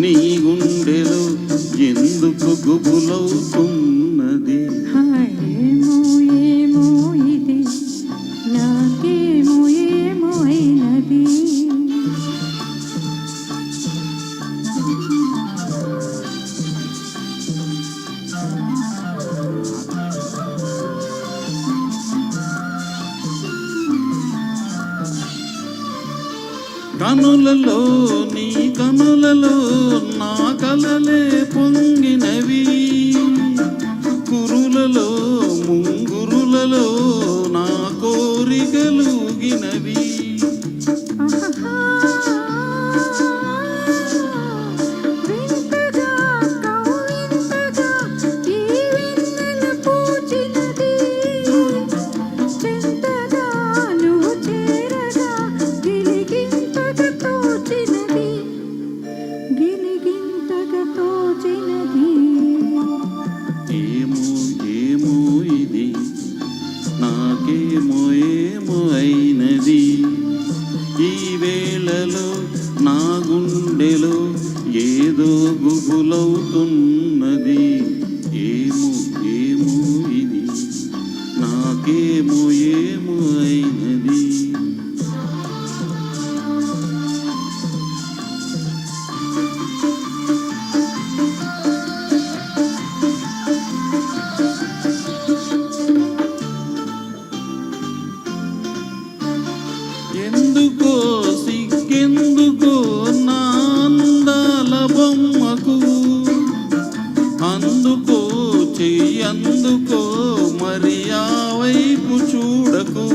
నీ గుండెలో ఎందుకు గుబులవుతున్నది? ఏమో ఏమో ఇది నాకేమో ఏమో అయినది. కనులలో నీ కనులలో నా కలలే పొంగినవి, కురులలో ముంగురులలో నా కోరికలుగినవి. ఏమో ఏమో ఇది నాకేమో ఏమో అయినది. ఈ వేళలో నా గుండెలో ఏదో గుబులవుతున్నది. ఏమో ఏమో ఇది నాకేమో ఏమో అయినది. ఎందుకో సిగ్గెందుకో నా అందాల బొమ్మకు, అందుకో చెయ్యందుకో మరి ఆ వైపు చూడకు.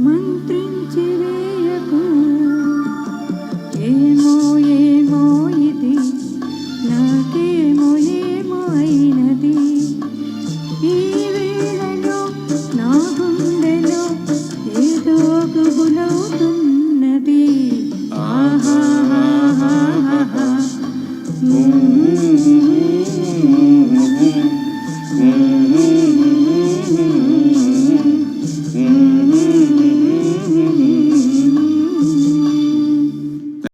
మంత్రి